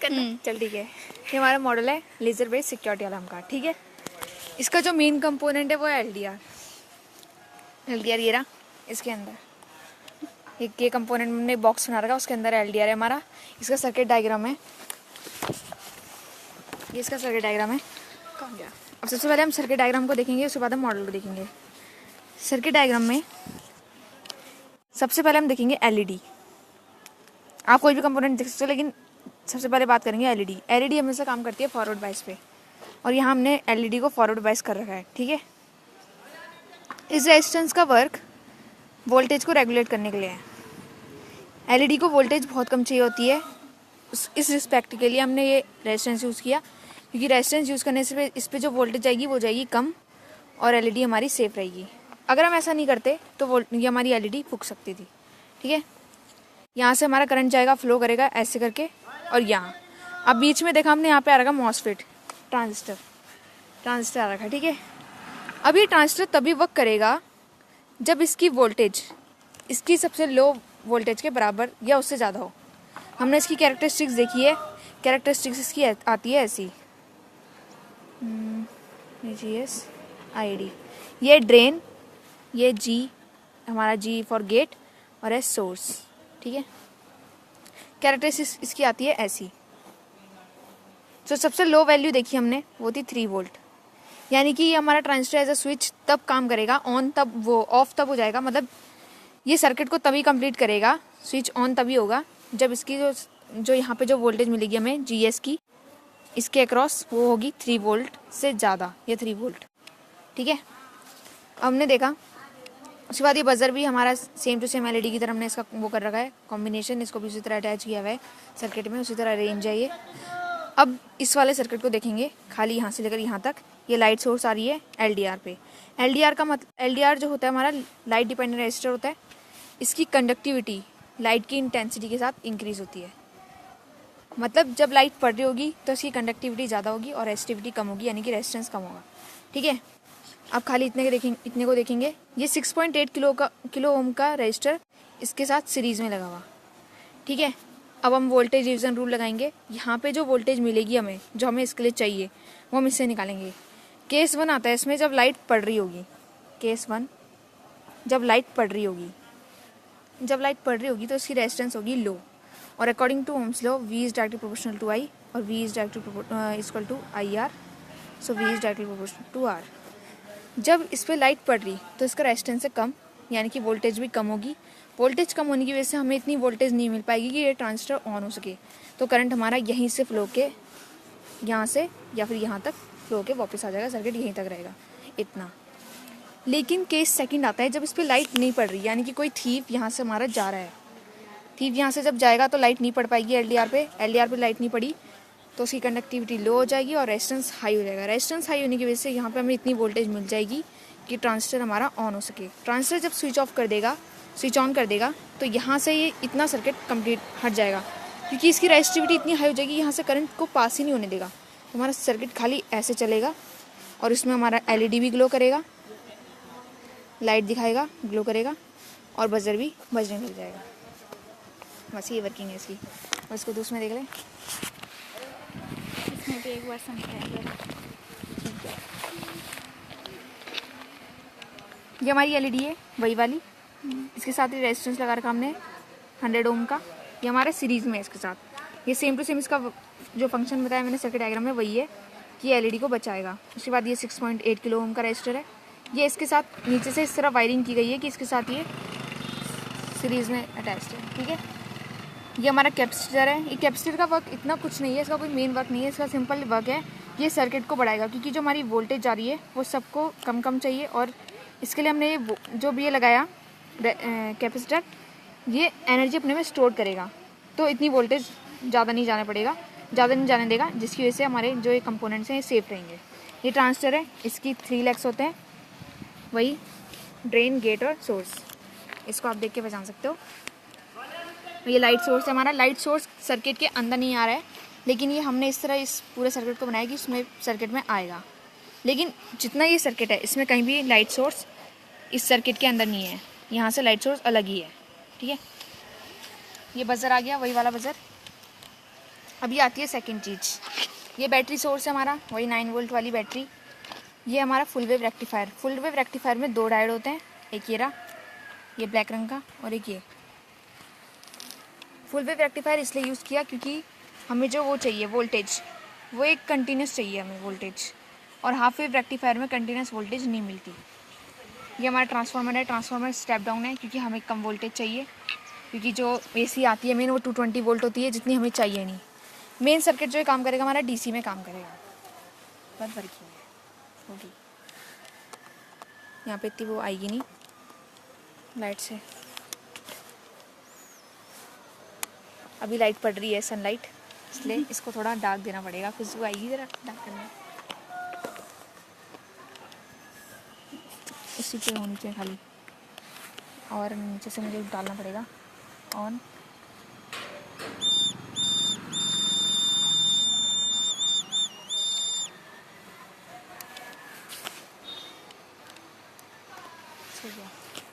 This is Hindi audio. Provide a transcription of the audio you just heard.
करना। चल ठीक है, ये हमारा मॉडल है लेजर बेस्ड सिक्योरिटी अलार्म का। ठीक है, इसका जो मेन कंपोनेंट है वो है एलडीआर। एलडीआर ये रहा, इसके अंदर एक ये कंपोनेंट हमने बॉक्स बना रखा, उसके अंदर एलडीआर है हमारा। इसका सर्किट डायग्राम है, ये इसका सर्किट डायग्राम है। कौन गया? अब सबसे पहले हम सर्किट डायग्राम को देखेंगे, उसके बाद हम मॉडल को देखेंगे। सर्किट डायग्राम में सबसे पहले हम देखेंगे एलईडी। आप कोई भी कंपोनेंट देख सकते हो, लेकिन सबसे पहले बात करेंगे एलईडी। एलईडी हमेशा काम करती है फॉरवर्ड बायस पे, और यहाँ हमने एलईडी को फॉरवर्ड बायस कर रखा है। ठीक है, इस रेजिस्टेंस का वर्क वोल्टेज को रेगुलेट करने के लिए है। एलईडी को वोल्टेज बहुत कम चाहिए होती है, इस रिस्पेक्ट के लिए हमने ये रेजिस्टेंस यूज़ किया, क्योंकि रेजिस्टेंस यूज़ करने से इस पर जो वोल्टेज आएगी वो जाएगी कम, और एलईडी हमारी सेफ रहेगी। अगर हम ऐसा नहीं करते तो ये हमारी एलईडी फूक सकती थी। ठीक है, यहाँ से हमारा करंट जाएगा, फ्लो करेगा ऐसे करके, और यहाँ अब बीच में देखा हमने, यहाँ पे आ रखा मॉसफेट ट्रांजिस्टर आ रखा है। ठीक है, अब ये ट्रांजिस्टर तभी वर्क करेगा जब इसकी वोल्टेज इसकी सबसे लो वोल्टेज के बराबर या उससे ज़्यादा हो। हमने इसकी कैरेक्टरिस्टिक्स देखी है, कैरेक्टरिस्टिक्स इसकी आती है ऐसी, GSID। ये ड्रेन, ये G हमारा G फॉर गेट, और है सोर्स। ठीक है, कैरेक्टरिस्टिक्स इसकी आती है ऐसी। तो सबसे लो वैल्यू देखी हमने वो थी 3 वोल्ट, यानी कि ये हमारा ट्रांजिस्टर एज अ स्विच तब काम करेगा, ऑन तब वो ऑफ तब हो जाएगा, मतलब ये सर्किट को तभी कंप्लीट करेगा, स्विच ऑन तभी होगा जब इसकी जो यहाँ पे जो वोल्टेज मिलेगी हमें GS की, इसके अक्रॉस वो होगी 3 वोल्ट से ज़्यादा, या 3 वोल्ट। ठीक है, हमने देखा उसके बाद ये बजर भी हमारा सेम टू सेम एलईडी की तरह हमने इसका वो कर रखा है कॉम्बिनेशन, इसको भी उसी तरह अटैच किया हुआ है सर्किट में, उसी तरह रेंज है ये। अब इस वाले सर्किट को देखेंगे, खाली यहाँ से लेकर यहाँ तक ये लाइट सोर्स आ रही है एलडीआर पे। एलडीआर का मतलब, एलडीआर जो होता है हमारा लाइट डिपेंडेंट रेजिस्टर होता है, इसकी कंडक्टिविटी लाइट की इंटेंसिटी के साथ इंक्रीज होती है। मतलब जब लाइट पड़ रही होगी तो इसकी कंडक्टिविटी ज़्यादा होगी और रेजिस्टिविटी कम होगी, यानी कि रेजिस्टेंस कम होगा। ठीक है, अब खाली इतने को देखेंगे। ये 6.8 किलो ओम का रजिस्टर इसके साथ सीरीज़ में लगा हुआ। ठीक है, अब हम वोल्टेज डिवीज़न रूल लगाएंगे। यहाँ पे जो वोल्टेज मिलेगी हमें, जो हमें इसके लिए चाहिए, वो हम इससे निकालेंगे। केस 1 आता है इसमें, जब लाइट पड़ रही होगी। केस 1, जब लाइट पड़ रही होगी तो इसकी रेजिस्टेंस होगी लो, और according to Ohm's law V is directly proportional to I, और V is directly equal to IR, so V is directly proportional to R। जब इस पर लाइट पड़ रही तो इसका रेजिस्टेंस से कम, यानी कि वोल्टेज भी कम होगी। वोल्टेज कम होने की वजह से हमें इतनी वोल्टेज नहीं मिल पाएगी कि ये ट्रांजिस्टर ऑन हो सके, तो करंट हमारा यहीं से फ्लो के यहाँ से या फिर यहाँ तक फ्लो के वापस आ जाएगा, सर्किट यहीं तक रहेगा इतना। लेकिन केस सेकंड आता है, जब इस पर लाइट नहीं पड़ रही, यानी कि कोई थीव यहाँ से हमारा जा रहा है। थीव यहाँ से जब जाएगा तो लाइट नहीं पड़ पाएगी एलडीआर पे लाइट नहीं पड़ी तो उसकी कंडक्टिविटी लो हो जाएगी और रेजिस्टेंस हाई हो जाएगा। रेजिस्टेंस हाई होने की वजह से यहाँ पे हमें इतनी वोल्टेज मिल जाएगी कि ट्रांजिस्टर हमारा ऑन हो सके। ट्रांजिस्टर जब स्विच ऑन कर देगा तो यहाँ से ये इतना सर्किट कंप्लीट हट जाएगा, क्योंकि इसकी रेजिस्टिविटी इतनी हाई हो जाएगी, यहाँ से करंट को पास ही नहीं होने देगा। तो हमारा सर्किट खाली ऐसे चलेगा, और इसमें हमारा एलईडी भी ग्लो करेगा, लाइट दिखाएगा, ग्लो करेगा, और बजर भी बजने लग जाएगा। बस ये वर्किंग है इसकी। और इसको दूसरे में देख लें, इसमें भी एक बार समझाएंगे। ये हमारी एलईडी है, वही वाली, इसके साथ ही रेजिस्टेंस लगा रखा हमने 100 ओम का, ये हमारे सीरीज़ में है इसके साथ। ये सेम टू सेम इसका जो फंक्शन बताया मैंने सर्किट डायग्राम में वही है कि एलईडी को बचाएगा। उसके बाद ये 6.8 किलो ओम का रजिस्टर है, ये इसके साथ नीचे से इस तरह वायरिंग की गई है कि इसके साथ ये सीरीज़ में अटैच्ड है। ठीक है, ये हमारा कैपेसिटर है। ये कैपेसिटर का वर्क इतना कुछ नहीं है, इसका कोई मेन वर्क नहीं है, इसका सिंपल वर्क है ये सर्किट को बढ़ाएगा, क्योंकि जो हमारी वोल्टेज जा रही है वो सबको कम चाहिए, और इसके लिए हमने जो भी ये लगाया कैपेसिटर, ये एनर्जी अपने में स्टोर करेगा, तो इतनी वोल्टेज ज़्यादा नहीं जाने देगा, जिसकी वजह से हमारे जो ये कंपोनेंट्स हैं ये सेफ रहेंगे। ये ट्रांजिस्टर है, इसकी 3 लेग्स होते हैं, वही ड्रेन, गेट और सोर्स। इसको आप देख के पहचान सकते हो। ये लाइट सोर्स है हमारा। लाइट सोर्स सर्किट के अंदर नहीं आ रहा है, लेकिन ये हमने इस तरह इस पूरे सर्किट को बनाया कि इसमें सर्किट में आएगा। लेकिन जितना ये सर्किट है इसमें कहीं भी लाइट सोर्स इस सर्किट के अंदर नहीं है, यहाँ से लाइट सोर्स अलग ही है। ठीक है, ये बजर आ गया, वही वाला बजर। अभी आती है सेकंड चीज़, ये बैटरी सोर्स है हमारा, वही 9 वोल्ट वाली बैटरी। ये हमारा full wave rectifier. Full wave rectifier में 2 डायोड होते हैं, एक ये रहा, ये ब्लैक रंग का, और एक ये। फुल वेव रेक्टिफायर इसलिए यूज़ किया क्योंकि हमें जो वो चाहिए वोल्टेज, वो एक कंटिन्यूस चाहिए हमें वोल्टेज, और हाफ वेव रेक्टिफायर में कंटिन्यूस वोल्टेज नहीं मिलती। ये हमारा ट्रांसफार्मर है, ट्रांसफार्मर स्टेप डाउन है क्योंकि हमें कम वोल्टेज चाहिए, क्योंकि जो एसी आती है मेन वो 220 वोल्ट होती है, जितनी हमें चाहिए नहीं। मेन सर्किट जो काम करेगा हमारा डीसी में काम करेगा। बहुत बरकी है होगी, यहाँ पे इतनी वो आएगी नहीं लाइट से। अभी लाइट पड़ रही है, सनलाइट, इसलिए इसको थोड़ा डार्क देना पड़ेगा, खुशबू आएगी ज़रा डार्क करना। इसी पे होनी चाहिए खाली, और नीचे से मुझे डालना पड़ेगा ऑन। हो गया।